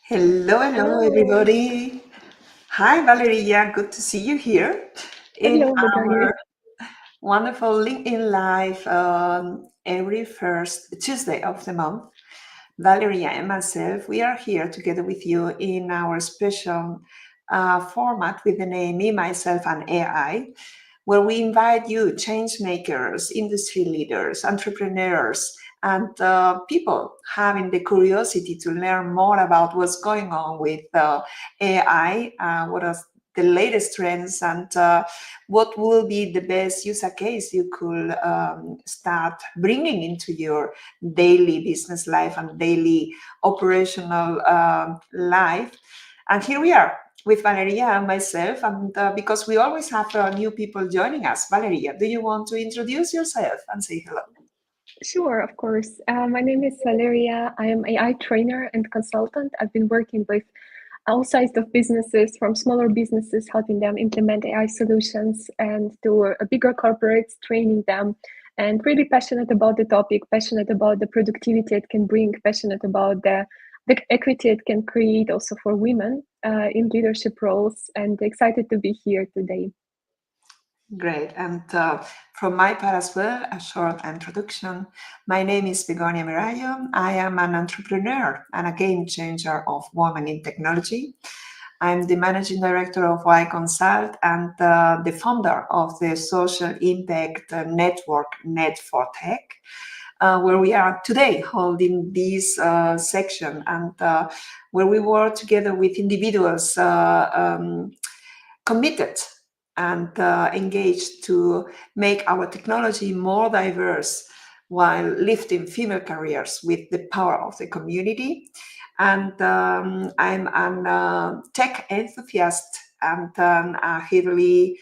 Hello, hello, Hello. everybody. Hi, Valeria. Good to see you here in Hello, Begonia. our wonderful LinkedIn Live every first Tuesday of the month. Valeria and myself, we are here together with you in our special format with the name Me, Myself, and AI, where we invite you, change makers, industry leaders, entrepreneurs, and people having the curiosity to learn more about what's going on with AI, what are the latest trends, and what will be the best user case you could start bringing into your daily business life and daily operational life. And here we are with Valeria and myself, and because we always have new people joining us. Valeria, do you want to introduce yourself and say hello? Sure, of course. My name is Valeria. I am AI trainer and consultant. I've been working with all sizes of businesses, from smaller businesses, helping them implement AI solutions, and to bigger corporates, training them. And really passionate about the topic, passionate about the productivity it can bring, passionate about the equity it can create also for women in leadership roles, and excited to be here today. Great. And from my part as well, a short introduction. My name is Begonia Mirayo. I am an entrepreneur and a game changer of women in technology. I'm the managing director of Y Consult and the founder of the social impact network Net for Tech, where we are today holding this section, and where we work together with individuals committed and engaged to make our technology more diverse while lifting female careers with the power of the community. And I'm an tech enthusiast and a heavily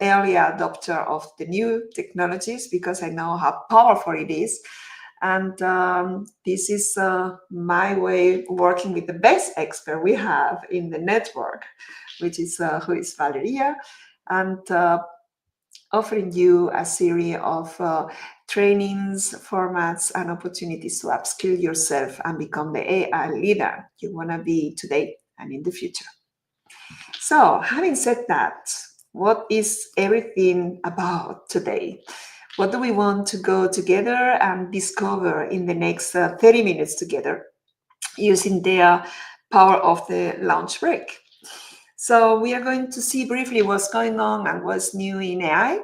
early adopter of the new technologies because I know how powerful it is. And this is my way working with the best expert we have in the network, which is who is Valeria, and offering you a series of trainings, formats, and opportunities to upskill yourself and become the AI leader you want to be today and in the future. So, having said that, what is everything about today? What do we want to go together and discover in the next 30 minutes together using the power of the lunch break? So we are going to see briefly what's going on and what's new in AI.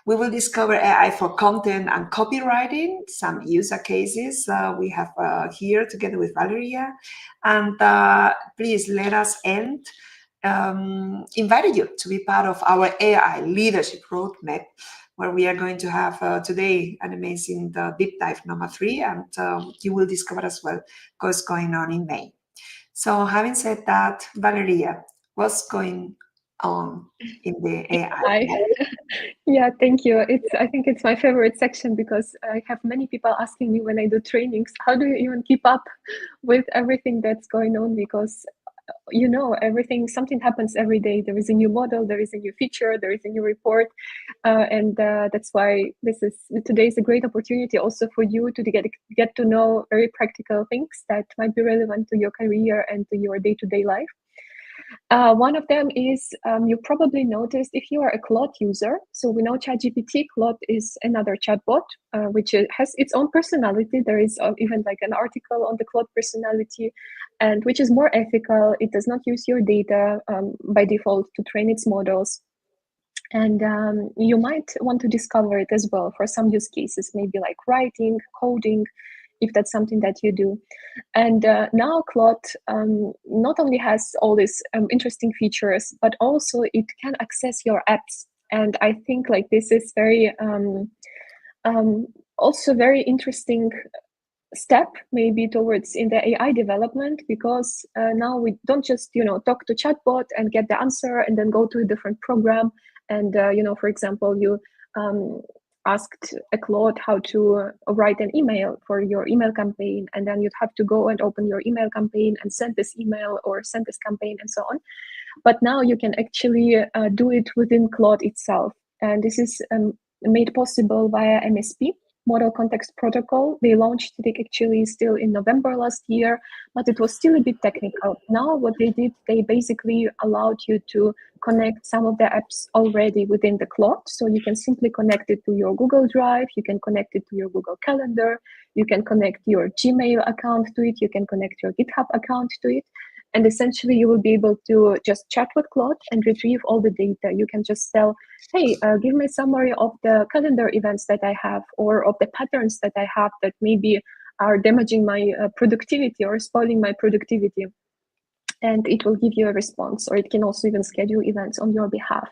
We will discover AI for content and copywriting, some user cases we have here together with Valeria. And please let us end invited you to be part of our AI leadership roadmap, where we are going to have today an amazing deep dive number 3, and you will discover as well what's going on in May. So having said that, Valeria, what's going on in the AI? Hi. Yeah, thank you. I think it's my favorite section because I have many people asking me when I do trainings, how do you even keep up with everything that's going on? Because everything, something happens every day. There is a new model, there is a new feature, there is a new report, and that's why today is a great opportunity also for you to get to know very practical things that might be relevant to your career and to your day-to-day life. One of them is you probably noticed if you are a Claude user. So we know ChatGPT. Claude is another chatbot which has its own personality. There is even like an article on the Claude personality, and which is more ethical. It does not use your data by default to train its models. And you might want to discover it as well for some use cases, maybe like writing, coding, if that's something that you do. And now Claude not only has all these interesting features, but also it can access your apps. And I think like this is very also very interesting step maybe towards in the AI development, because now we don't just talk to chatbot and get the answer and then go to a different program and for example you asked a Claude how to write an email for your email campaign, and then you'd have to go and open your email campaign and send this email or send this campaign and so on. But now you can actually do it within Claude itself, and this is made possible via MSP. multimodal context protocol. They launched it actually still in November last year, but it was still a bit technical. Now what they did, they basically allowed you to connect some of the apps already within the cloud. So you can simply connect it to your Google Drive, you can connect it to your Google Calendar, you can connect your Gmail account to it, you can connect your GitHub account to it. And essentially, you will be able to just chat with Claude and retrieve all the data. You can just tell, hey, give me a summary of the calendar events that I have, or of the patterns that I have that maybe are damaging my productivity or spoiling my productivity. And it will give you a response, or it can also even schedule events on your behalf.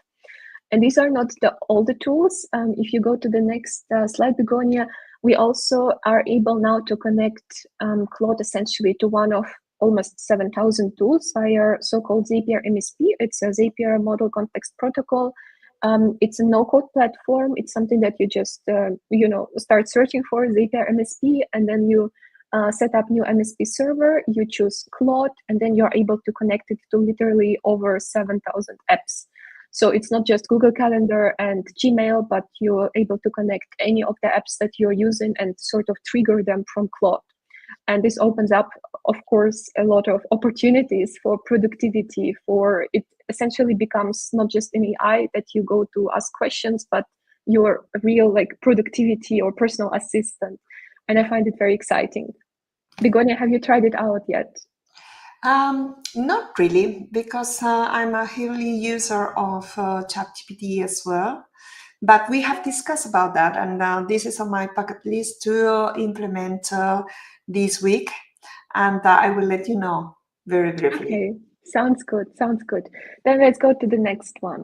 And these are not all the tools. If you go to the next slide, Begonia, we also are able now to connect Claude essentially to one of almost 7,000 tools via so-called Zapier MSP. It's a Zapier Model Context Protocol. It's a no-code platform. It's something that you just start searching for Zapier MSP, and then you set up new MSP server. You choose Claude, and then you're able to connect it to literally over 7,000 apps. So it's not just Google Calendar and Gmail, but you're able to connect any of the apps that you're using and sort of trigger them from Claude. And this opens up, of course, a lot of opportunities for productivity. For it essentially becomes not just an AI that you go to ask questions, but your real productivity or personal assistant. And I find it very exciting. Begonia, have you tried it out yet? Not really, because I'm a heavy user of ChatGPT as well. But we have discussed about that, and this is on my bucket list to implement this week, and I will let you know very briefly. Okay, sounds good. Then let's go to the next one.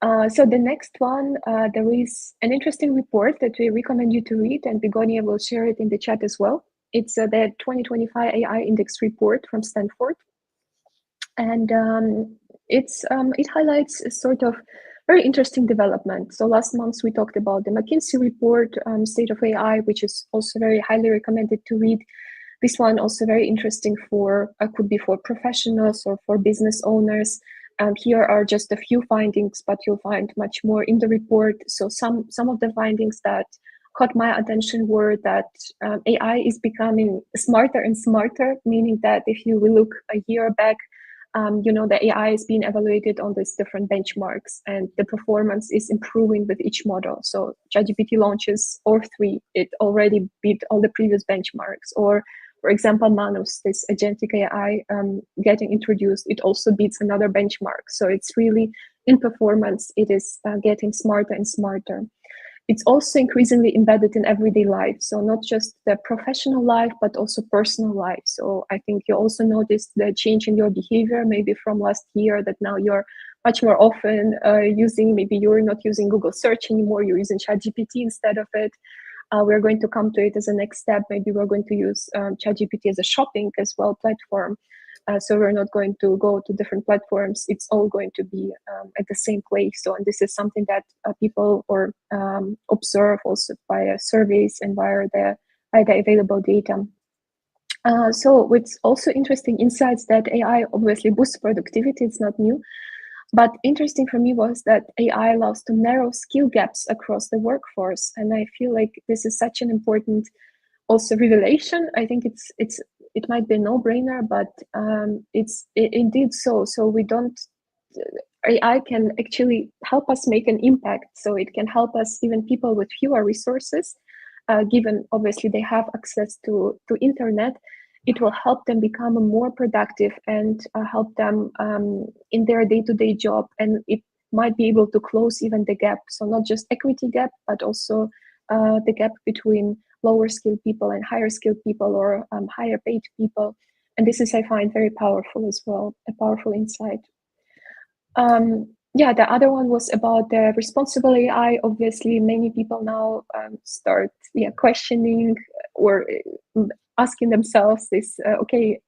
So the next one, there is an interesting report that we recommend you to read, and Begonia will share it in the chat as well. It's the 2025 AI Index report from Stanford. And it highlights a sort of very interesting development. So last month we talked about the McKinsey report, State of AI, which is also very highly recommended to read. This one also very interesting could be for professionals or for business owners. Here are just a few findings, but you'll find much more in the report. So some of the findings that caught my attention were that AI is becoming smarter and smarter, meaning that if you will look a year back, the AI is being evaluated on these different benchmarks, and the performance is improving with each model. So ChatGPT launches O3, it already beat all the previous benchmarks. Or, for example, Manus, this agentic AI getting introduced, it also beats another benchmark. So it's really, in performance, it is getting smarter and smarter. It's also increasingly embedded in everyday life. So not just the professional life, but also personal life. So I think you also noticed the change in your behavior, maybe from last year, that now you're much more often maybe you're not using Google search anymore, you're using ChatGPT instead of it. We're going to come to it as a next step. Maybe we're going to use ChatGPT as a shopping as well platform. So we're not going to go to different platforms. It's all going to be at the same place. So, and this is something that people observe also via surveys and via the available data. So what's also interesting insights that AI obviously boosts productivity. It's not new. But interesting for me was that AI allows to narrow skill gaps across the workforce. And I feel like this is such an important also revelation. I think it might be a no-brainer, but it's indeed so. So AI can actually help us make an impact. So it can help us, even people with fewer resources, given obviously they have access to internet. It will help them become more productive and help them in their day-to-day job. And it might be able to close even the gap. So not just equity gap, but also the gap between lower skilled people and higher skilled people, or higher paid people. And this is, I find, very powerful as well, a powerful insight. The other one was about the responsible AI. Obviously, many people now start questioning or asking themselves this, okay,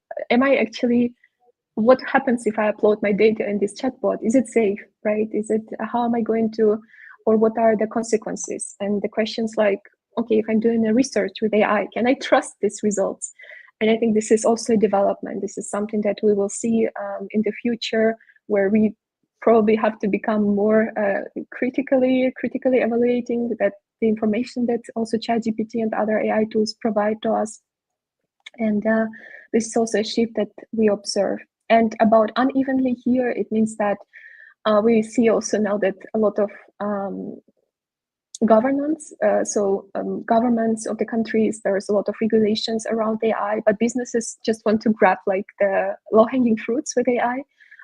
what happens if I upload my data in this chatbot? Is it safe, right? How am I going to, or what are the consequences? And the questions like, okay, if I'm doing a research with AI, can I trust these results? And I think this is also a development. This is something that we will see in the future, where we probably have to become more critically evaluating that the information that also ChatGPT and other AI tools provide to us. And this is also a shift that we observe. And about unevenly here, it means that we see also now that a lot of governance, governments of the countries, there's a lot of regulations around AI, but businesses just want to grab like the low-hanging fruits with AI.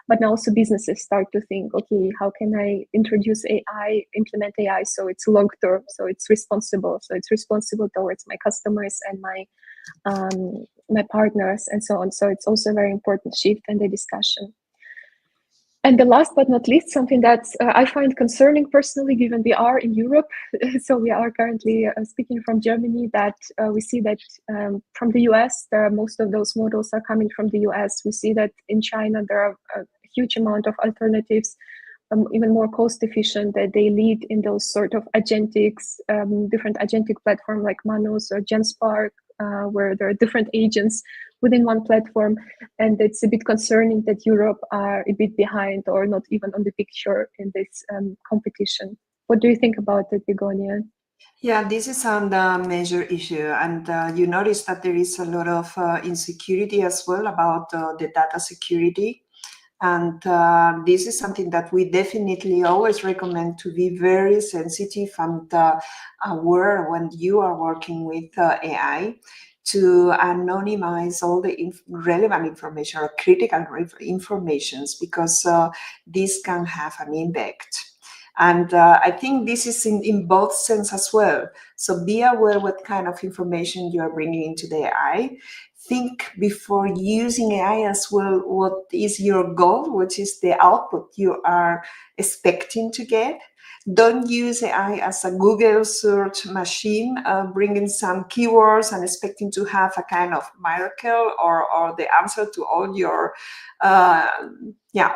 But now also businesses start to think, okay, how can I introduce AI, implement AI so it's long-term, so it's responsible towards my customers and my partners and so on. So it's also a very important shift in the discussion. And the last but not least, something that I find concerning personally, given we are in Europe, so we are currently speaking from Germany, that we see that from the US, most of those models are coming from the US. We see that in China, there are a huge amount of alternatives, even more cost efficient, that they lead in those sort of agentics, different agentic platform like Manus or GenSpark, where there are different agents within one platform. And it's a bit concerning that Europe are a bit behind or not even on the picture in this competition. What do you think about it, Begonia? Yeah, this is a major issue, and you notice that there is a lot of insecurity as well about the data security. And this is something that we definitely always recommend to be very sensitive and aware when you are working with AI, to anonymize all the relevant information or critical informations, because this can have an impact. And I think this is in both sense as well. So be aware what kind of information you are bringing into the AI. Think before using AI as well, what is your goal, what is the output you are expecting to get. Don't use AI as a Google search machine, bringing some keywords and expecting to have a kind of miracle or the answer to all your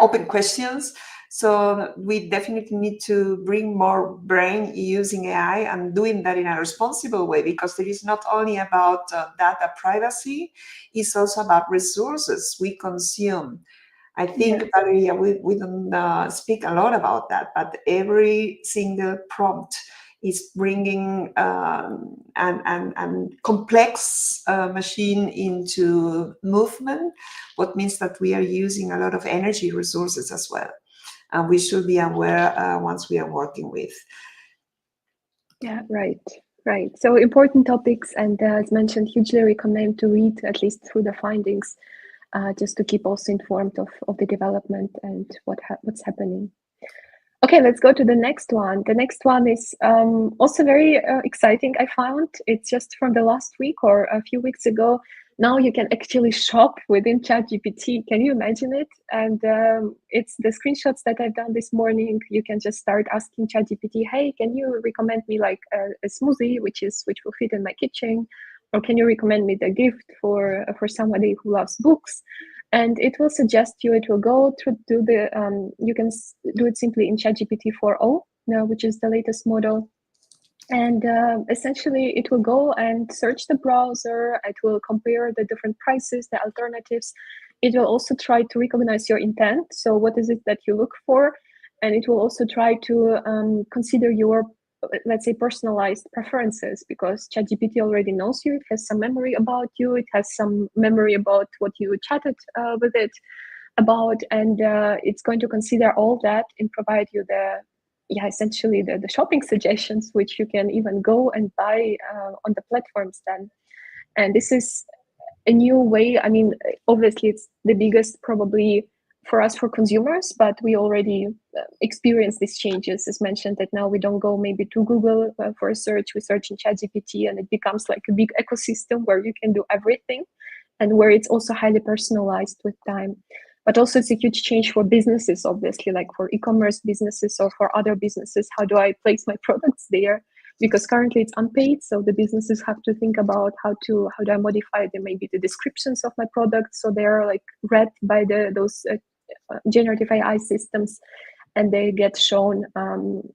open questions. So we definitely need to bring more brain using AI and doing that in a responsible way, because it is not only about data privacy, it's also about resources we consume. I think, Yes. Valeria, we don't speak a lot about that, but every single prompt is bringing and complex machine into movement, what means that we are using a lot of energy resources as well. And we should be aware once we are working with. Yeah, right. So important topics, and as mentioned, hugely recommend to read at least through the findings, just to keep also informed of the development and what's happening. Okay, let's go to the next one. The next one is also very exciting, I found. It's just from the last week or a few weeks ago. Now you can actually shop within ChatGPT. Can you imagine it? And it's the screenshots that I've done this morning. You can just start asking ChatGPT, hey, can you recommend me like a smoothie which will fit in my kitchen? Or can you recommend me the gift for somebody who loves books? And it will suggest you, it will go to do the, you can do it simply in ChatGPT 4.0, which is the latest model. And essentially, it will go and search the browser. It will compare the different prices, the alternatives. It will also try to recognize your intent. So what is it that you look for? And it will also try to consider your, let's say, personalized preferences, because ChatGPT already knows you. It has some memory about you. It has some memory about what you chatted with it about. And it's going to consider all that and provide you essentially the shopping suggestions, which you can even go and buy on the platforms then. And this is a new way. I mean, obviously it's the biggest probably for us, for consumers, but we already experience these changes. As mentioned, that now we don't go maybe to Google for a search, we search in ChatGPT, and it becomes like a big ecosystem where you can do everything, and where it's also highly personalized with time. But also it's a huge change for businesses, obviously, like for e-commerce businesses or for other businesses. How do I place my products there? Because currently it's unpaid, so the businesses have to think about how do I modify maybe the descriptions of my products so they're like read by those generative AI systems, and they get shown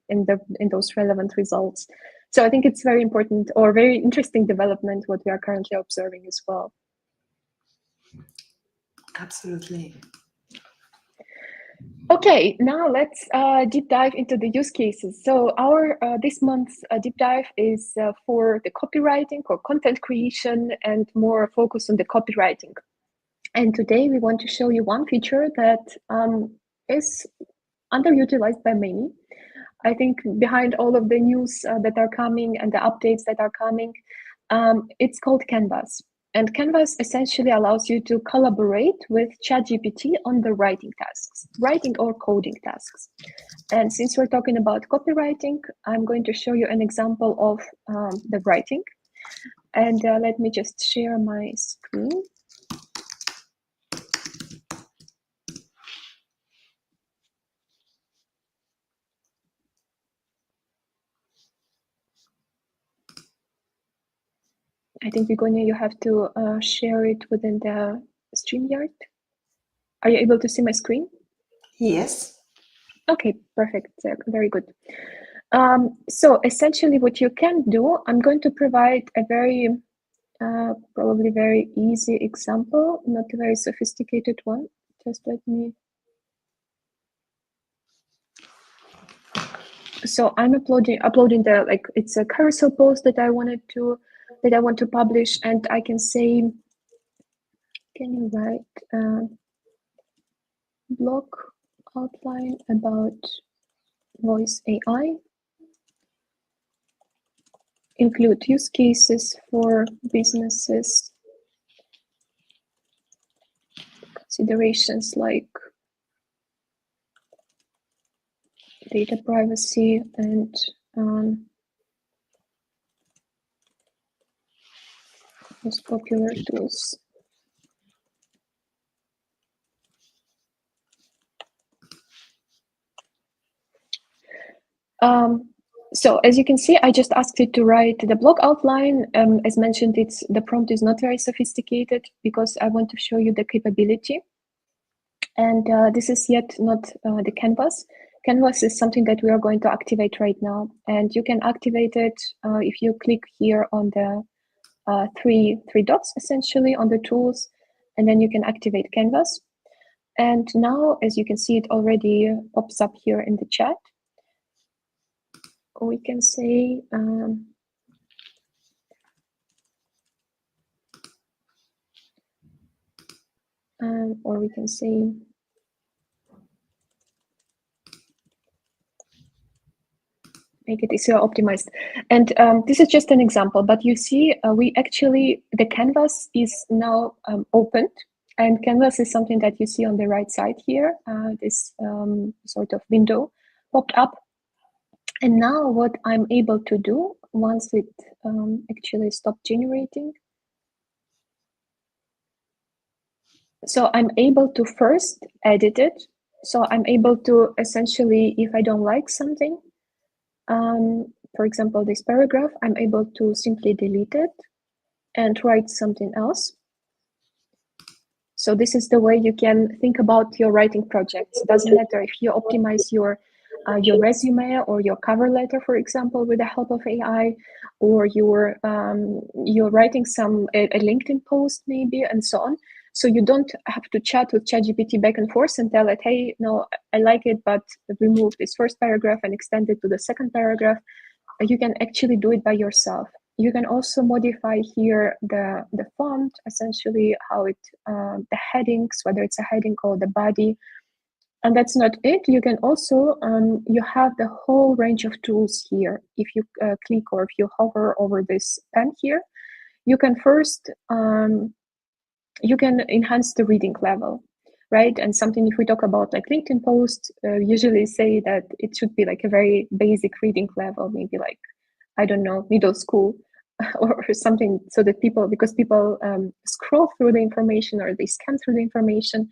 in those relevant results. So I think it's very important, or very interesting development what we are currently observing as well. Absolutely. Okay, now let's deep dive into the use cases. So our this month's deep dive is for the copywriting or content creation and more focus on the copywriting. And today we want to show you one feature that is underutilized by many. I think behind all of the news that are coming and the updates that are coming, it's called Canvas. And Canvas essentially allows you to collaborate with ChatGPT on the writing tasks, writing or coding tasks. And since we're talking about copywriting, I'm going to show you an example of the writing. And let me just share my screen. I think, Begonia, you have to share it within the StreamYard. Are you able to see my screen? Yes. Okay, perfect. Very good. So essentially what you can do, I'm going to provide a very, probably very easy example, not a very sophisticated one. Just let me. So I'm uploading the, like, it's a carousel post that I want to publish, and I can say, can you write blog outline about voice AI? Include use cases for businesses, considerations like data privacy and most popular tools. So as you can see, I just asked it to write the blog outline. As mentioned, the prompt is not very sophisticated because I want to show you the capability. And this is yet not the Canvas. Canvas is something that we are going to activate right now. And you can activate it if you click here on the three dots, essentially, on the tools, and then you can activate Canvas. And now, as you can see, it already pops up here in the chat. We can say, or we can say, make it easier optimized. And this is just an example, but you see, the Canvas is now opened. And Canvas is something that you see on the right side here, this sort of window popped up. And now what I'm able to do, once it actually stopped generating, so I'm able to first edit it. So I'm able to essentially, if I don't like something, for example, this paragraph, I'm able to simply delete it and write something else. So this is the way you can think about your writing projects. It doesn't matter if you optimize your resume or your cover letter, for example, with the help of AI, or you're writing a LinkedIn post maybe, and so on. So you don't have to chat with ChatGPT back and forth and tell it, hey, no, I like it, but remove this first paragraph and extend it to the second paragraph. You can actually do it by yourself. You can also modify here the font, essentially how it, the headings, whether it's a heading or the body. And that's not it. You can also, you have the whole range of tools here. If you click or if you hover over this pen here, you can first, you can enhance the reading level, right? And something, if we talk about like LinkedIn posts, usually say that it should be like a very basic reading level, maybe like, I don't know, middle school or something, so that because people scroll through the information or they scan through the information.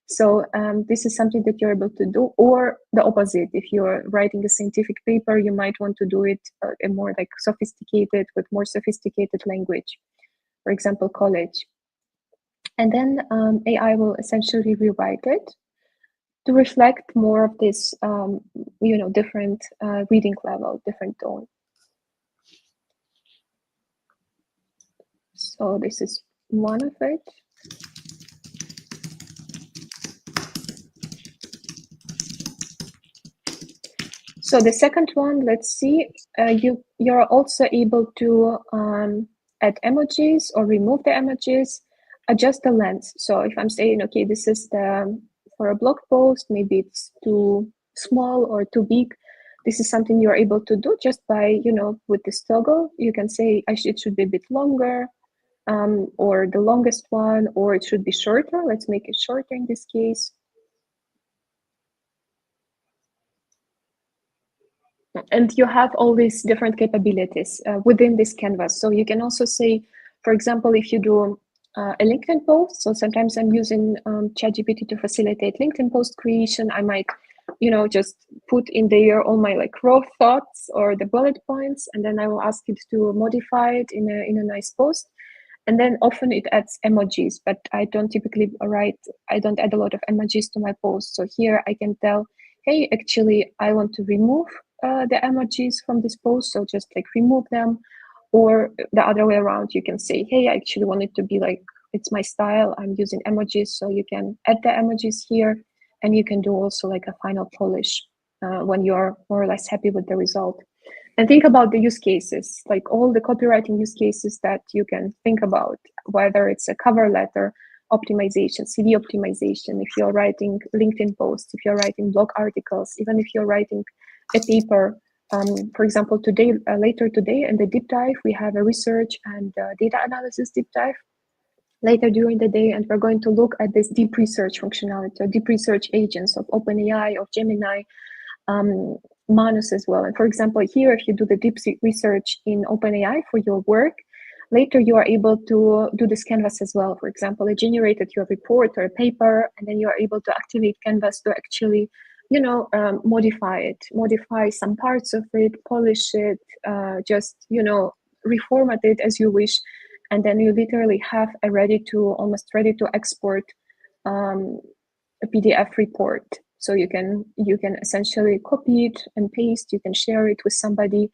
So this is something that you're able to do, or the opposite. If you're writing a scientific paper, you might want to do it more like sophisticated, with more sophisticated language, for example, college. And then AI will essentially rewrite it to reflect more of this, different reading level, different tone. So this is one of it. So the second one, let's see, you're also able to add emojis or remove the emojis, adjust the length. So if I'm saying, okay, this is for a blog post, maybe it's too small or too big. This is something you're able to do just by, with this toggle. You can say it should be a bit longer, or the longest one, or it should be shorter. Let's make it shorter in this case. And you have all these different capabilities within this canvas. So you can also say, for example, if you do a LinkedIn post, so sometimes I'm using ChatGPT to facilitate LinkedIn post creation. I might, just put in there all my raw thoughts or the bullet points, and then I will ask it to modify it in a nice post. And then often it adds emojis, but I don't typically I don't add a lot of emojis to my post. So here I can tell, hey, actually, I want to remove the emojis from this post. So just remove them, or the other way around. You can say, hey, I actually want it to be it's my style. I'm using emojis. So you can add the emojis here, and you can do also a final polish when you're more or less happy with the result. And think about the use cases, all the copywriting use cases that you can think about, whether it's a cover letter optimization, CV optimization, if you're writing LinkedIn posts, if you're writing blog articles, even if you're writing a paper. For example, later today in the deep dive, we have a research and data analysis deep dive later during the day, and we're going to look at this deep research functionality, or deep research agents of OpenAI, of Gemini, Manus as well. And for example, here, if you do the deep research in OpenAI for your work, later you are able to do this canvas as well. For example, it generated your report or a paper, and then you are able to activate canvas to actually, modify some parts of it, polish it, just, reformat it as you wish. And then you literally have almost ready to export a PDF report. So you can essentially copy it and paste. You can share it with somebody,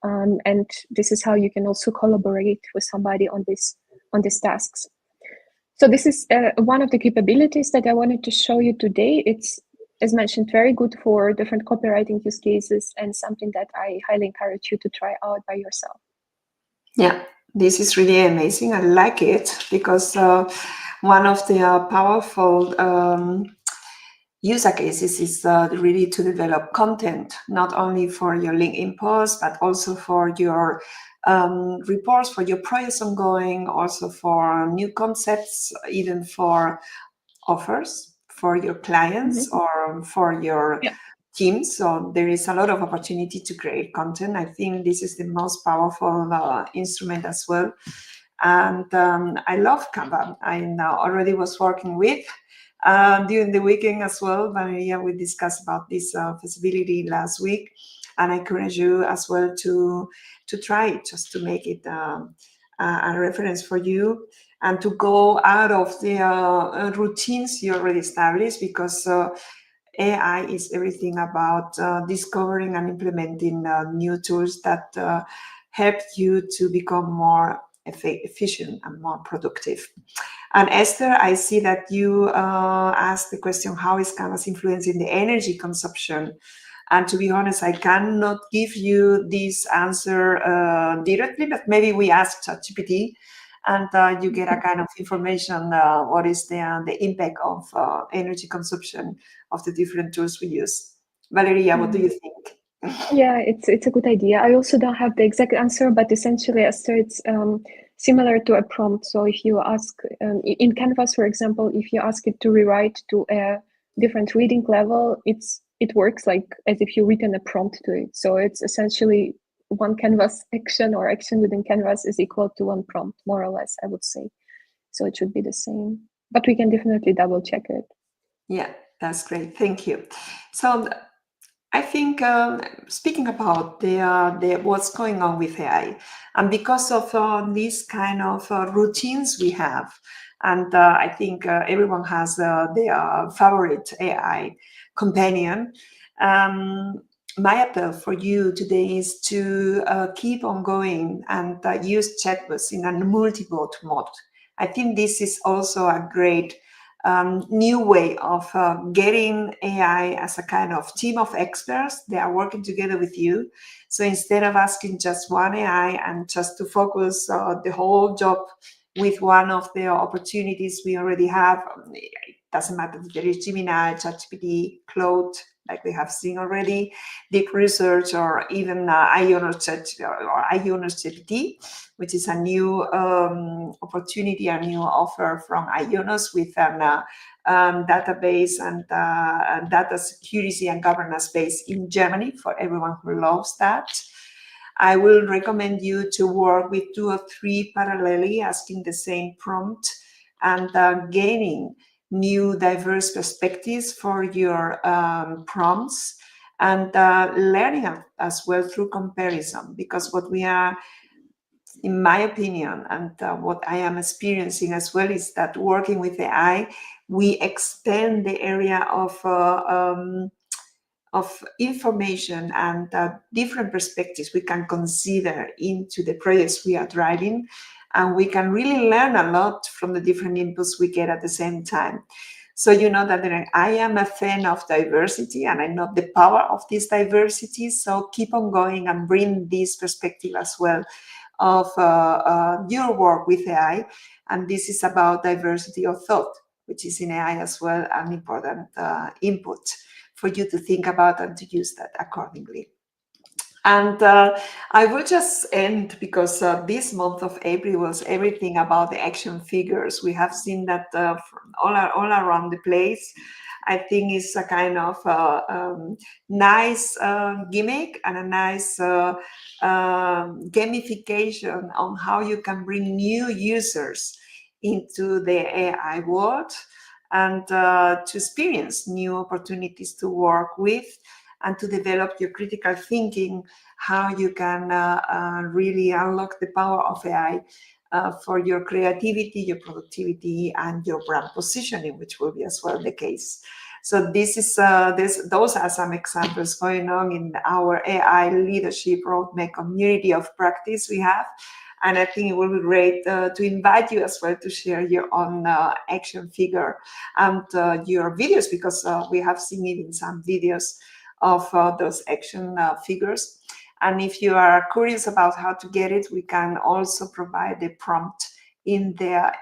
and this is how you can also collaborate with somebody on these tasks. So this is one of the capabilities that I wanted to show you today. It's, as mentioned, very good for different copywriting use cases, and something that I highly encourage you to try out by yourself. Yeah, this is really amazing. I like it because one of the powerful user cases is really to develop content, not only for your LinkedIn post, but also for your reports, for your projects ongoing, also for new concepts, even for offers for your clients or for your teams. So there is a lot of opportunity to create content. I think this is the most powerful instrument as well. And I love Canva. I already was working with during the weekend as well. Valeria, we discussed about this feasibility last week, and I encourage you as well to try it, just to make it a reference for you, and to go out of the routines you already established, because AI is everything about discovering and implementing new tools that help you to become more efficient and more productive. And Esther, I see that you asked the question, how is Canvas influencing the energy consumption? And to be honest, I cannot give you this answer directly, but maybe we ask ChatGPT, and you get a kind of information, what is the impact of energy consumption of the different tools we use. Valeria, what do you think? Yeah, it's a good idea. I also don't have the exact answer, but essentially, Esther, it's similar to a prompt. So if you ask in Canvas, for example, if you ask it to rewrite to a different reading level, it works as if you written a prompt to it. So it's essentially one Canvas action, or action within Canvas, is equal to one prompt, more or less, I would say. So it should be the same, but we can definitely double check it. Yeah, that's great. Thank you. So I think speaking about the what's going on with AI, and because of these kind of routines we have, and I think everyone has their favorite AI companion. My appeal for you today is to keep on going and use chatbots in a multimodal mode. I think this is also a great new way of getting AI as a kind of team of experts. They are working together with you. So instead of asking just one AI and just to focus the whole job with one of the opportunities we already have, it doesn't matter if there is Gemini, ChatGPT, Claude, like we have seen already, Deep Research, or even Ionos GPT, which is a new opportunity, a new offer from Ionos with an database and data security and governance base in Germany for everyone who loves that. I will recommend you to work with 2 or 3 parallelly, asking the same prompt and gaining new diverse perspectives for your prompts, and learning as well through comparison, because what we are, in my opinion, and what I am experiencing as well, is that working with AI, we extend the area of information and different perspectives we can consider into the projects we are driving, and we can really learn a lot from the different inputs we get at the same time. So you know that I am a fan of diversity, and I know the power of this diversity, so keep on going and bring this perspective as well of your work with AI. And this is about diversity of thought, which is in AI as well an important input for you to think about and to use that accordingly. And I will just end, because this month of April was everything about the action figures. We have seen that all around the place. I think it's a kind of nice gimmick and a nice gamification on how you can bring new users into the AI world, and to experience new opportunities to work with and to develop your critical thinking, how you can really unlock the power of AI for your creativity, your productivity, and your brand positioning, which will be as well the case. So this is those are some examples going on in our AI leadership roadmap community of practice we have. And I think it will be great to invite you as well to share your own action figure and your videos, because we have seen even some videos of those action figures. And if you are curious about how to get it, we can also provide the prompt in their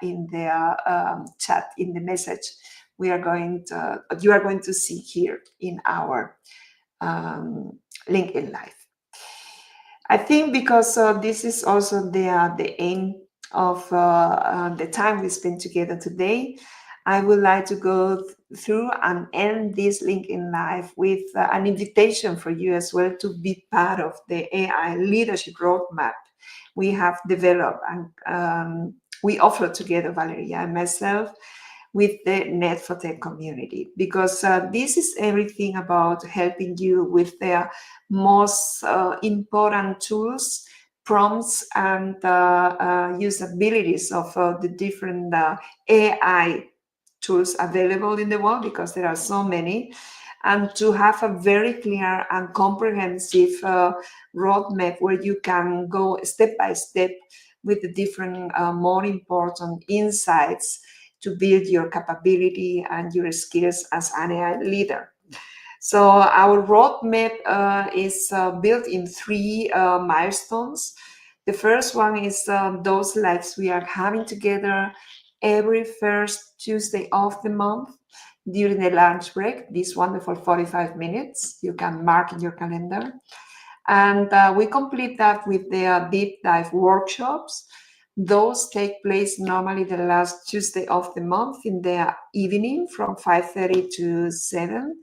chat, in the message you are going to see here in our LinkedIn Live. I think because this is also the aim of the time we spend together today, I would like to go through and end this LinkedIn Live with an invitation for you as well to be part of the AI leadership roadmap we have developed and we offer together, Valeria and myself, with the Net for Tech community, because this is everything about helping you with their most important tools, prompts, and usabilities of the different AI tools available in the world, because there are so many, and to have a very clear and comprehensive roadmap where you can go step by step with the different more important insights to build your capability and your skills as an AI leader. So our roadmap is built in 3 milestones. The first one is those lives we are having together every first Tuesday of the month during the lunch break, this wonderful 45 minutes. You can mark in your calendar. And we complete that with the deep dive workshops. Those take place normally the last Tuesday of the month in the evening from 5:30 to 7.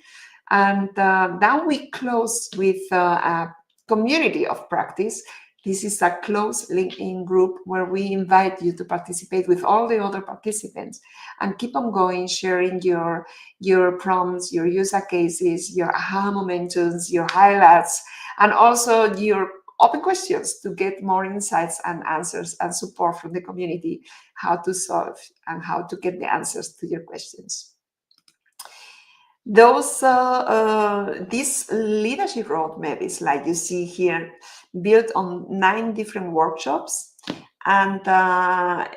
And then we close with a community of practice. This is a closed LinkedIn group where we invite you to participate with all the other participants and keep on going, sharing your prompts, your user cases, your aha momentums, your highlights, and also your open questions to get more insights and answers and support from the community, how to solve and how to get the answers to your questions. Those this leadership roadmap is, like you see here, built on 9 different workshops, And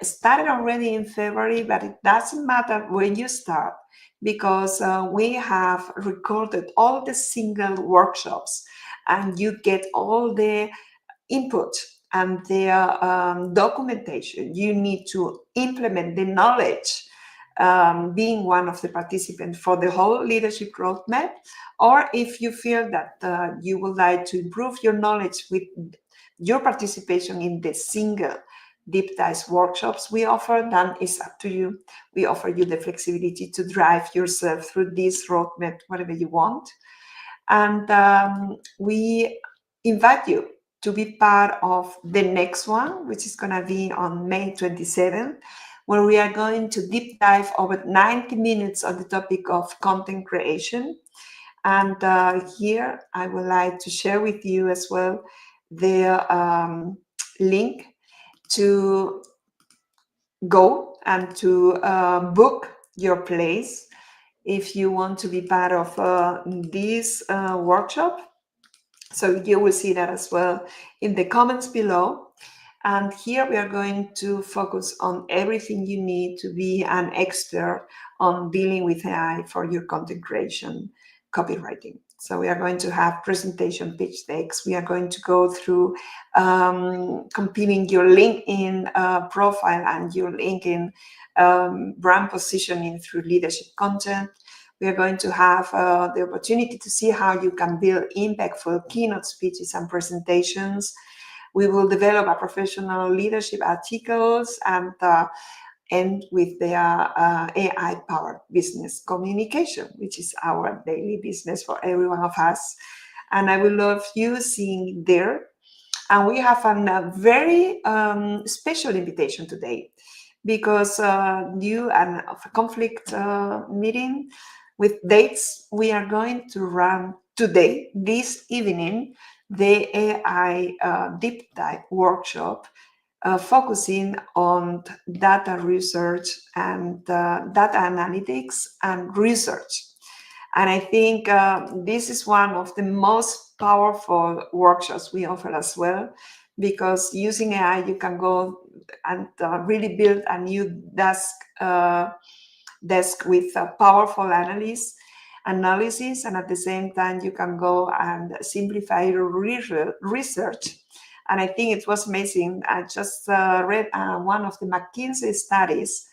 started already in February, but it doesn't matter when you start, because we have recorded all the single workshops, and you get all the input and the documentation you need to implement the knowledge, being one of the participants for the whole leadership roadmap. Or if you feel that you would like to improve your knowledge with your participation in the single deep dive workshops we offer, then it's up to you. We offer you the flexibility to drive yourself through this roadmap, whatever you want. And we invite you to be part of the next one, which is going to be on May 27th, where we are going to deep dive over 90 minutes on the topic of content creation. And here I would like to share with you as well the link to go and to book your place if you want to be part of this workshop. So you will see that as well in the comments below. And here we are going to focus on everything you need to be an expert on dealing with AI for your content creation, copywriting. So we are going to have presentation pitch decks. We are going to go through compiling your LinkedIn profile and your LinkedIn brand positioning through leadership content. We are going to have the opportunity to see how you can build impactful keynote speeches and presentations. We will develop a professional leadership articles and end with the AI-powered business communication, which is our daily business for every one of us. And I will love you seeing there. And we have a very special invitation today, because due to a conflict meeting with dates, we are going to run today, this evening, the AI deep dive workshop, focusing on data research and data analytics and research. And I think this is one of the most powerful workshops we offer as well, because using AI, you can go and really build a new desk with powerful analysis, and at the same time, you can go and simplify your research. And I think it was amazing. I just read one of the McKinsey studies.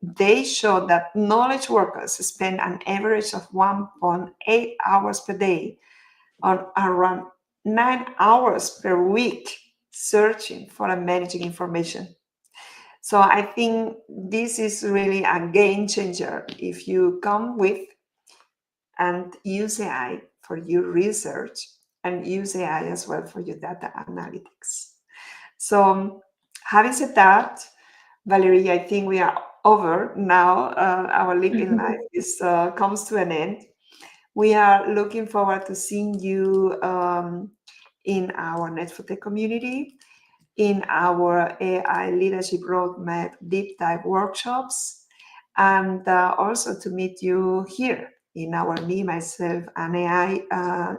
They showed that knowledge workers spend an average of 1.8 hours per day, on around 9 hours per week, searching for and managing information. So I think this is really a game changer if you come with and use AI for your research and use AI as well for your data analytics. So having said that, Valerie, I think we are over now. Our LinkedIn Live comes to an end. We are looking forward to seeing you in our Net for Tech community, in our AI Leadership Roadmap Deep Dive workshops, and also to meet you here in our Me, Myself, and AI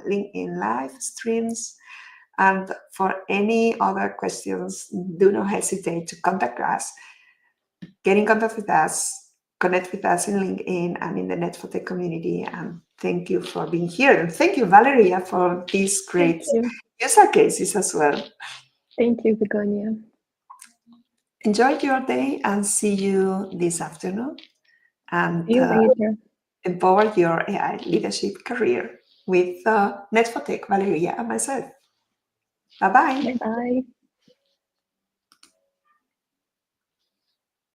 LinkedIn Live streams. And for any other questions, do not hesitate to contact us. Get in contact with us, connect with us in LinkedIn and in the Net for Tech community. And thank you for being here. And thank you, Valeria, for these great user cases as well. Thank you, Begonia. Enjoy your day and see you this afternoon. And see you later. Empower your AI leadership career with Net for Tech, Valeria, and myself. Bye-bye. Bye-bye.